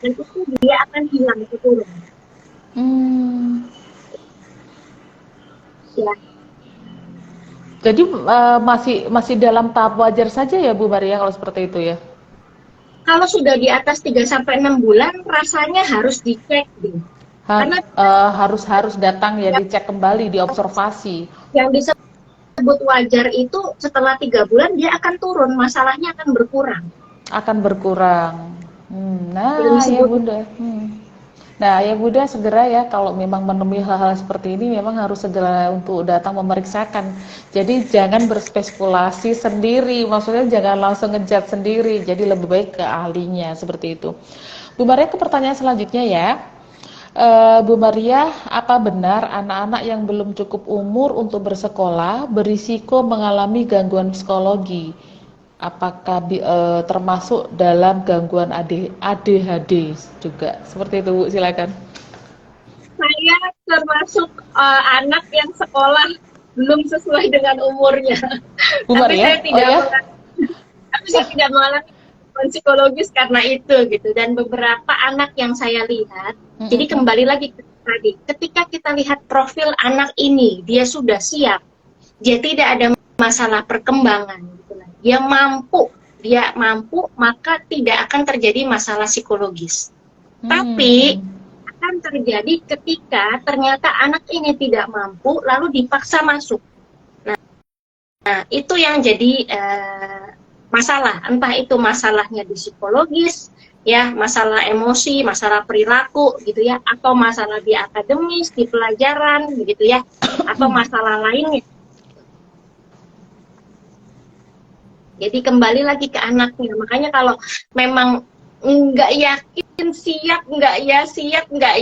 itu dia akan hilang itu Hmm. ya. Jadi masih masih dalam tahap wajar saja ya Bu Maria kalau seperti itu ya? Kalau sudah di atas 3 sampai 6 bulan, rasanya harus dicek deh. Karena Harus harus datang ya, dicek kembali, diobservasi. yang disebut wajar itu setelah 3 bulan dia akan turun, masalahnya akan berkurang. Akan berkurang. Yang Nah ya disebut Bunda. Nah ya Bunda segera ya kalau memang menemui hal-hal seperti ini memang harus segera untuk datang memeriksakan. Jadi jangan berspekulasi sendiri, maksudnya jangan langsung ngejat sendiri. Jadi lebih baik ke ahlinya seperti itu. Bu Maria ke pertanyaan selanjutnya ya. Bu Maria, apa benar anak-anak yang belum cukup umur untuk bersekolah berisiko mengalami gangguan psikologi? Apakah termasuk dalam gangguan ADHD juga? Seperti itu, Bu, silakan. saya termasuk anak yang sekolah belum sesuai dengan umurnya. Umar Tapi ya? saya Oh tidak ya? mengalami, tapi saya tidak mengalami gangguan psikologis karena itu gitu. Dan beberapa anak yang saya lihat, jadi Mm-mm. kembali lagi ke tadi, ketika kita lihat profil anak ini, dia sudah siap, dia tidak ada masalah perkembangan, gitu lah. Dia mampu, maka tidak akan terjadi masalah psikologis. Tapi Hmm. akan terjadi ketika ternyata anak ini tidak mampu, lalu dipaksa masuk. Nah, itu yang jadi masalah. Entah itu masalahnya di psikologis, ya, masalah emosi, masalah perilaku, gitu ya, atau masalah di akademis, di pelajaran, begitu ya, atau masalah lainnya. Jadi kembali lagi ke anaknya. Makanya kalau memang nggak yakin siap nggak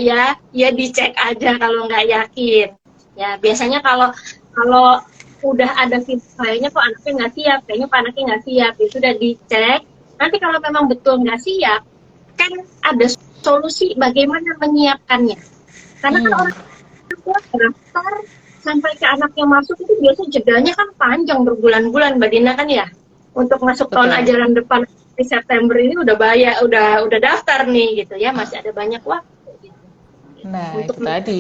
ya, ya dicek aja kalau nggak yakin. Ya biasanya kalau kalau udah ada kayaknya kok anaknya nggak siap, ya sudah dicek. Nanti kalau memang betul nggak siap, kan ada solusi bagaimana menyiapkannya. Karena kan Hmm. orang tua daftar sampai ke anaknya masuk itu biasanya jedanya kan panjang berbulan-bulan, Mbak Dina kan ya. Untuk masuk tahun Betul. ajaran depan di September ini udah bayar, udah daftar nih gitu ya, masih ada banyak waktu gitu. Nah, Untuk itu tadi.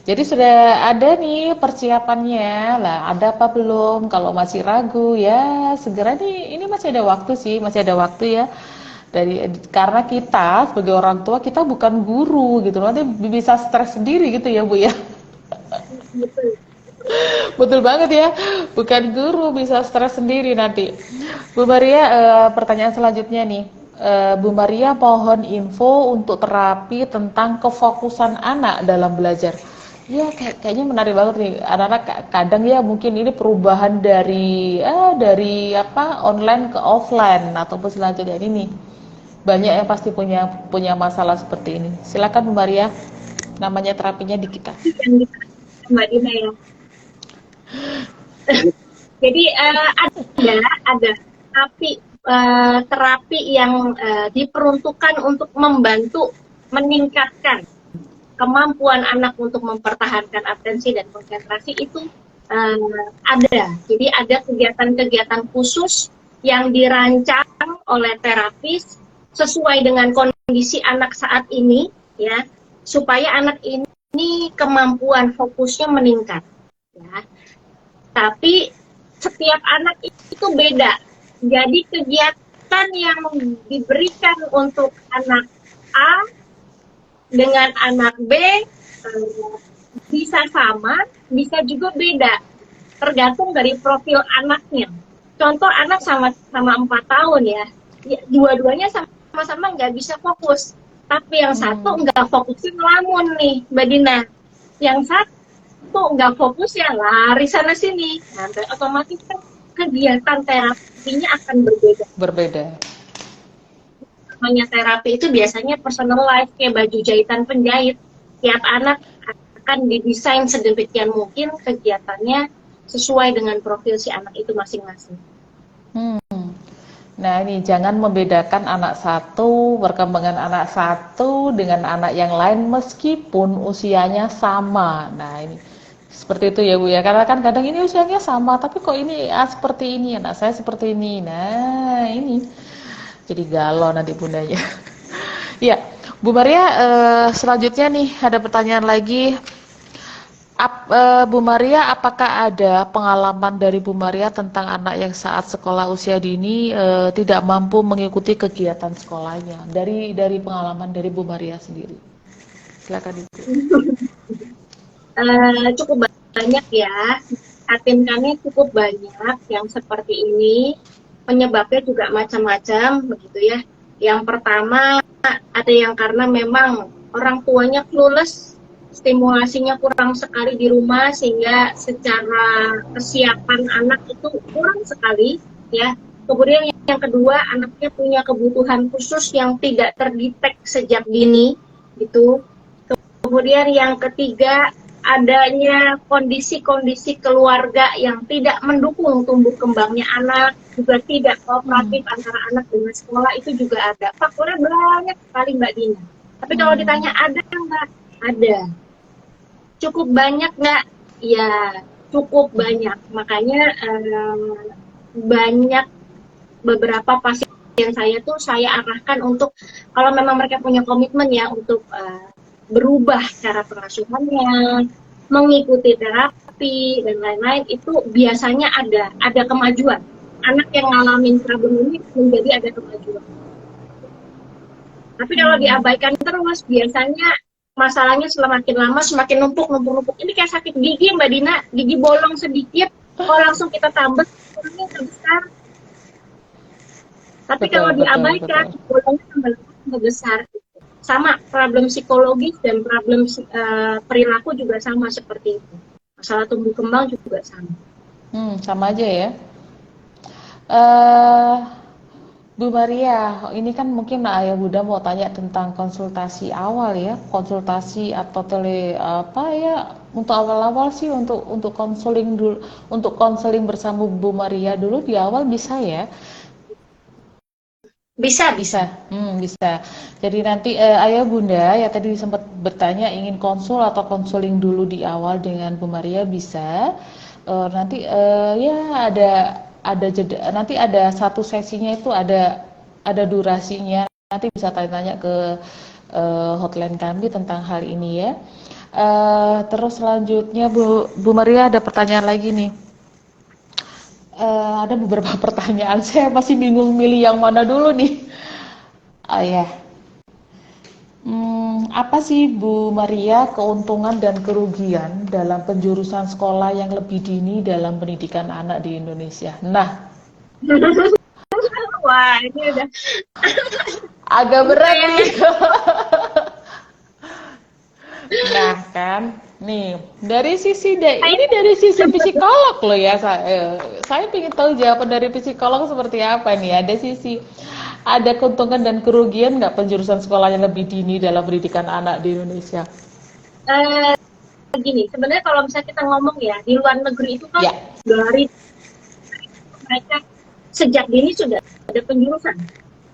Jadi sudah ada nih persiapannya. Lah, ada apa belum? Kalau masih ragu ya segera nih. Ini masih ada waktu sih, masih ada waktu ya. Karena kita sebagai orang tua kita bukan guru gitu loh. Nanti bisa stres sendiri gitu ya, Bu ya. gitu. Betul banget ya. Bukan guru bisa stres sendiri nanti. Bu Maria, pertanyaan selanjutnya nih. Bu Maria mohon info untuk terapi tentang kefokusan anak dalam belajar. Ya, kayaknya menarik banget nih. Anak-anak kadang ya mungkin ini perubahan dari apa online ke offline ataupun selanjutnya ini. Banyak yang pasti punya punya masalah seperti ini. Silakan Bu Maria. Namanya terapinya di kita. Yang dikatakan Mbak Dina ya. Jadi ada terapi yang diperuntukkan untuk membantu meningkatkan kemampuan anak untuk mempertahankan atensi dan konsentrasi itu ada. Jadi ada kegiatan-kegiatan khusus yang dirancang oleh terapis sesuai dengan kondisi anak saat ini, ya, supaya anak ini kemampuan fokusnya meningkat. Ya. Tapi setiap anak itu beda. Jadi kegiatan yang diberikan untuk anak A dengan anak B bisa sama, bisa juga beda, tergantung dari profil anaknya. Contoh anak sama 4 tahun ya, dua-duanya sama-sama nggak bisa fokus, tapi yang satu nggak fokusnya ngelamun nih, Mbak Dina. Yang satu nggak fokus ya lari sana sini, nanti otomatis kan kegiatan terapinya akan berbeda. Berbeda. Namanya terapi itu biasanya personalized, kayak baju jahitan penjahit. Tiap anak akan didesain sedemikian mungkin kegiatannya sesuai dengan profil si anak itu masing-masing. Hmm. Nah, ini jangan membedakan anak satu, perkembangan anak satu dengan anak yang lain meskipun usianya sama. Nah, ini seperti itu ya Bu ya. Karena kan kadang ini usianya sama, tapi kok ini seperti ini, anak saya seperti ini. Nah, ini jadi galau nanti bundanya. Ya, Bu Maria, selanjutnya nih ada pertanyaan lagi. Bu Maria, apakah ada pengalaman dari Bu Maria tentang anak yang saat sekolah usia dini tidak mampu mengikuti kegiatan sekolahnya? Dari pengalaman dari Bu Maria sendiri. Silakan Ibu. Cukup banyak ya, tim kami cukup banyak yang seperti ini. Penyebabnya juga macam-macam begitu ya. Yang pertama ada yang karena memang orang tuanya clueless, stimulasinya kurang sekali di rumah sehingga secara kesiapan anak itu kurang sekali ya. Kemudian yang kedua, anaknya punya kebutuhan khusus yang tidak terdetek sejak dini gitu. Kemudian yang ketiga, adanya kondisi-kondisi keluarga yang tidak mendukung tumbuh kembangnya anak, juga tidak kooperatif antara anak dengan sekolah, itu juga ada. Faktornya banyak sekali Mbak Dina. Tapi kalau ditanya ada nggak? Ada. Cukup banyak nggak? Ya, cukup banyak. Makanya banyak beberapa pasien saya tuh saya arahkan untuk kalau memang mereka punya komitmen ya untuk berubah cara pengasuhannya, mengikuti terapi dan lain-lain, itu biasanya ada kemajuan. Anak yang ngalamin problem ini menjadi ada kemajuan. Tapi kalau diabaikan terus, biasanya masalahnya semakin lama semakin numpuk. Ini kayak sakit gigi Mbak Dina, gigi bolong sedikit, oh langsung kita tambah, bolongnya terbesar. Tapi Betul, kalau betul, diabaikan, betul. bolongnya tambah besar. Sama, problem psikologis dan problem perilaku juga sama seperti itu. Masalah tumbuh kembang juga sama. Sama aja ya. eh Bu Maria, ini kan mungkin Ayah Bunda mau tanya tentang konsultasi awal ya, konsultasi atau tele apa ya, untuk awal-awal sih untuk konseling dulu, untuk konseling bersama Bu Maria dulu di awal bisa ya? Bisa, bisa. Bisa, bisa. Jadi nanti Ayah Bunda ya tadi sempat bertanya ingin konsul atau konseling dulu di awal dengan Bu Maria bisa. Nanti ya ada jeda, nanti ada satu sesinya itu ada durasinya. Nanti bisa tanya-tanya ke hotline kami tentang hal ini ya. Terus selanjutnya Bu Maria ada pertanyaan lagi nih. Ada beberapa pertanyaan, saya masih bingung milih yang mana dulu nih. Oh ya, apa sih Bu Maria keuntungan dan kerugian dalam penjurusan sekolah yang lebih dini dalam pendidikan anak di Indonesia? Nah, Wah, ini udah agak ini berat nih. kayaknya Nah kan, nih ini kayaknya dari sisi psikolog loh ya. Saya ingin tahu jawaban dari psikolog seperti apa nih. Ada keuntungan dan kerugian nggak penjurusan sekolah yang lebih dini dalam pendidikan anak di Indonesia? eh, gini, sebenarnya kalau misalnya kita ngomong ya, di luar negeri itu kan Ya. dari mereka sejak dini sudah ada penjurusan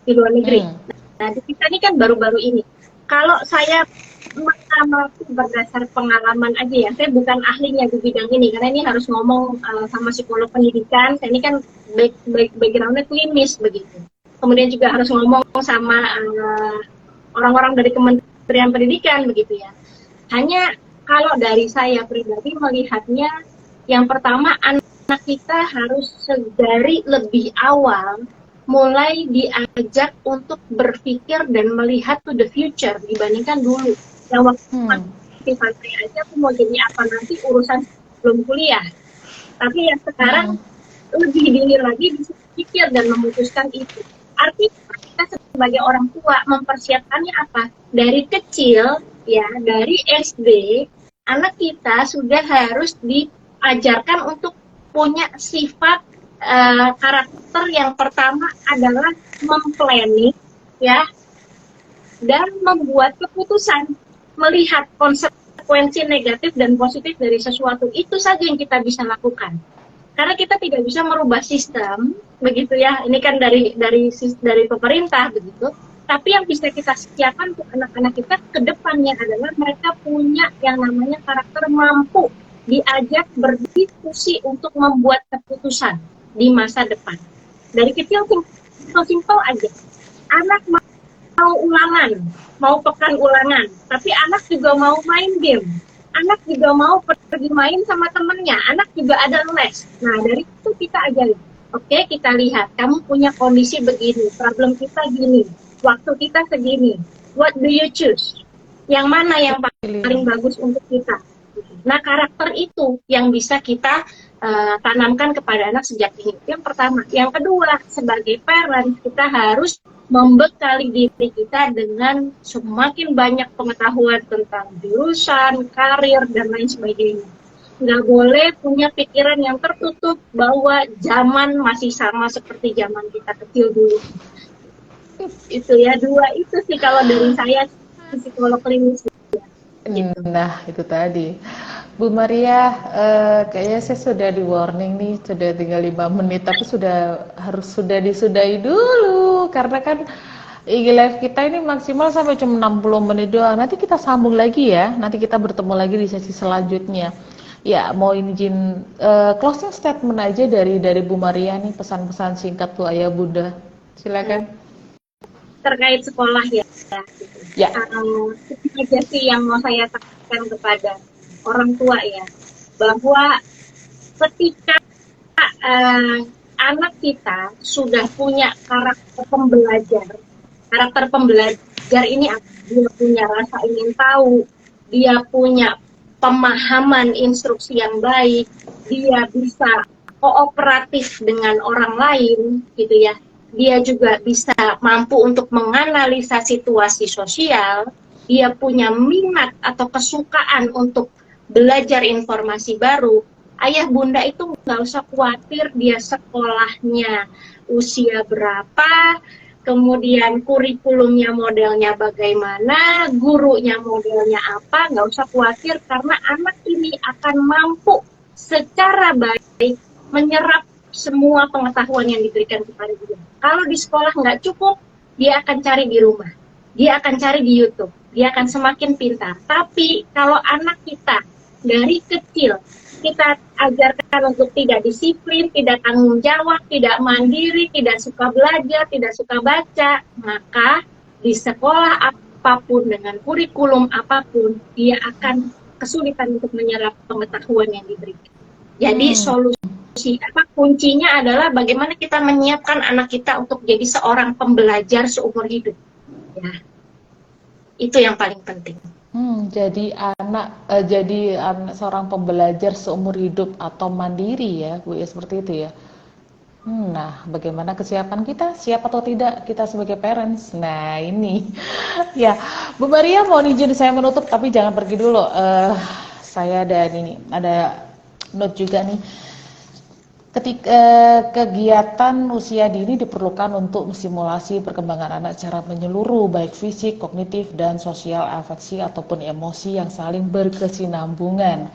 di luar negeri. Hmm. Nah, di kita ini kan baru-baru ini. Kalau saya mengamati berdasar pengalaman aja ya, saya bukan ahlinya di bidang ini, karena ini harus ngomong sama psikolog pendidikan, saya ini kan backgroundnya klinis begitu. Kemudian juga harus ngomong sama orang-orang dari Kementerian Pendidikan begitu ya. Hanya kalau dari saya pribadi melihatnya, yang pertama anak kita harus dari lebih awal mulai diajak untuk berpikir dan melihat to the future dibandingkan dulu. Yang waktu Hmm. masih aja aku mau jadi apa nanti urusan belum kuliah. Tapi yang sekarang Hmm. lebih dini lagi bisa pikir dan memutuskan itu. Artinya kita sebagai orang tua mempersiapkannya apa? Dari kecil ya, dari SD, anak kita sudah harus diajarkan untuk punya sifat karakter yang pertama adalah memplanning ya, dan membuat keputusan, melihat konsekuensi negatif dan positif dari sesuatu. Itu saja yang kita bisa lakukan. Karena kita tidak bisa merubah sistem, begitu ya. Ini kan dari pemerintah begitu. Tapi yang bisa kita siapkan untuk anak-anak kita ke depannya adalah mereka punya yang namanya karakter mampu diajak berdiskusi untuk membuat keputusan di masa depan. Dari kecil simpel aja. Anak mau ulangan, mau pekan ulangan, tapi anak juga mau main game. Anak juga mau pergi main sama temennya, anak juga ada les. Nah, dari itu kita ajarin. Oke, kita lihat, kamu punya kondisi begini, problem kita gini, waktu kita segini. What do you choose? Yang mana yang paling bagus untuk kita? Nah, karakter itu yang bisa kita tanamkan kepada anak sejak dini. Yang pertama. Yang kedua, sebagai parent, kita harus membekali diri kita dengan semakin banyak pengetahuan tentang jurusan, karir, dan lain sebagainya. Nggak boleh punya pikiran yang tertutup bahwa zaman masih sama seperti zaman kita kecil dulu. Itu ya, dua itu sih kalau dari saya, psikolog klinis. Gitu. Nah, itu tadi. Bu Maria, kayaknya saya sudah di warning nih, sudah tinggal 5 menit, tapi sudah disudahi dulu, karena kan IG Live kita ini maksimal sampai cuma 60 menit doang. Nanti kita sambung lagi ya, nanti kita bertemu lagi di sesi selanjutnya. Ya, mau izin closing statement aja dari Bu Maria nih, pesan-pesan singkat tuh Ayah Bunda. Silakan. Terkait sekolah ya, gitu. Ya. Itu aja sih yang mau saya tekankan kepada orang tua ya, bahwa ketika anak kita sudah punya karakter pembelajar ini dia punya rasa ingin tahu, dia punya pemahaman instruksi yang baik, dia bisa kooperatif dengan orang lain gitu ya. Dia juga bisa mampu untuk menganalisa situasi sosial, dia punya minat atau kesukaan untuk belajar informasi baru. Ayah bunda itu nggak usah khawatir dia sekolahnya usia berapa, kemudian kurikulumnya modelnya bagaimana, gurunya modelnya apa, nggak usah khawatir karena anak ini akan mampu secara baik menyerap semua pengetahuan yang diberikan kepada dia. Kalau di sekolah nggak cukup, dia akan cari di rumah, dia akan cari di YouTube, dia akan semakin pintar. Tapi kalau anak kita dari kecil kita ajarkan untuk tidak disiplin, tidak tanggung jawab, tidak mandiri, tidak suka belajar, tidak suka baca, maka di sekolah apapun dengan kurikulum apapun, dia akan kesulitan untuk menyerap pengetahuan yang diberikan. Jadi solusi kuncinya adalah bagaimana kita menyiapkan anak kita untuk jadi seorang pembelajar seumur hidup. Ya, itu yang paling penting. Jadi seorang pembelajar seumur hidup atau mandiri ya, Bu ya, seperti itu ya. Nah, bagaimana kesiapan kita? Siap atau tidak kita sebagai parents? Nah, ini ya, Bu Maria mau izin saya menutup, tapi jangan pergi dulu. Saya ada note juga nih. Ketika kegiatan usia dini diperlukan untuk simulasi perkembangan anak secara menyeluruh, baik fisik, kognitif, dan sosial, afeksi, ataupun emosi yang saling berkesinambungan.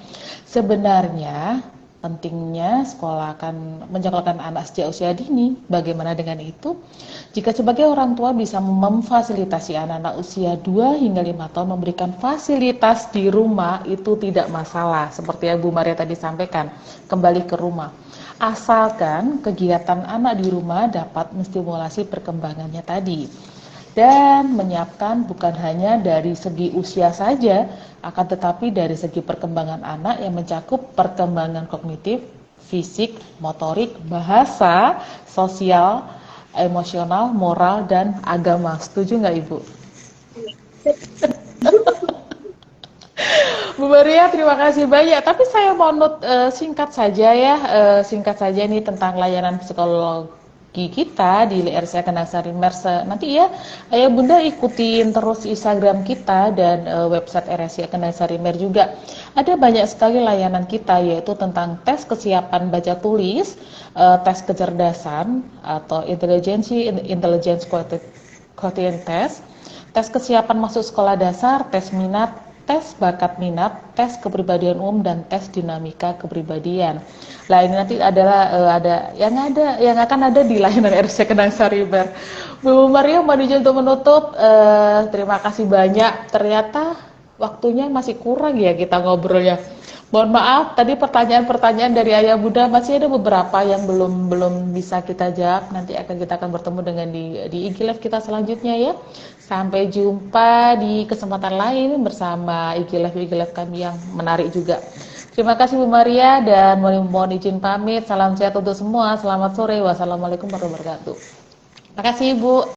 Sebenarnya, pentingnya sekolah akan menyekolahkan anak sejak usia dini. Bagaimana dengan itu? Jika sebagai orang tua bisa memfasilitasi anak-anak usia 2 hingga 5 tahun memberikan fasilitas di rumah, itu tidak masalah. Seperti yang Bu Maria tadi sampaikan, kembali ke rumah. Asalkan kegiatan anak di rumah dapat menstimulasi perkembangannya tadi dan menyiapkan bukan hanya dari segi usia saja, akan tetapi dari segi perkembangan anak yang mencakup perkembangan kognitif, fisik, motorik, bahasa, sosial, emosional, moral, dan agama. Setuju nggak Ibu? Bu Maria, terima kasih banyak. Tapi saya mau singkat saja ya, singkat saja nih tentang layanan psikologi kita di RSA Kenaksari Merse. Nanti ya, Ayah Bunda ikutin terus Instagram kita dan website RSA Kenaksari Mer juga. Ada banyak sekali layanan kita, yaitu tentang tes kesiapan baca tulis, tes kecerdasan atau intelligence quotient test, tes kesiapan masuk sekolah dasar, tes minat, tes bakat minat, tes kepribadian umum, dan tes dinamika kepribadian. Nah, ini nanti adalah yang akan ada di layanan RSC Kenaksari Ber. Bu Maria, mau izin untuk menutup. Terima kasih banyak. Ternyata waktunya masih kurang ya kita ngobrolnya. Mohon maaf, tadi pertanyaan-pertanyaan dari Ayah Bunda masih ada beberapa yang belum bisa kita jawab. Nanti kita akan bertemu dengan di IG Live kita selanjutnya ya. Sampai jumpa di kesempatan lain bersama IG Live kami yang menarik juga. Terima kasih Bu Maria dan mohon izin pamit. Salam sehat untuk semua. Selamat sore. Wassalamualaikum warahmatullahi wabarakatuh. Terima kasih Ibu.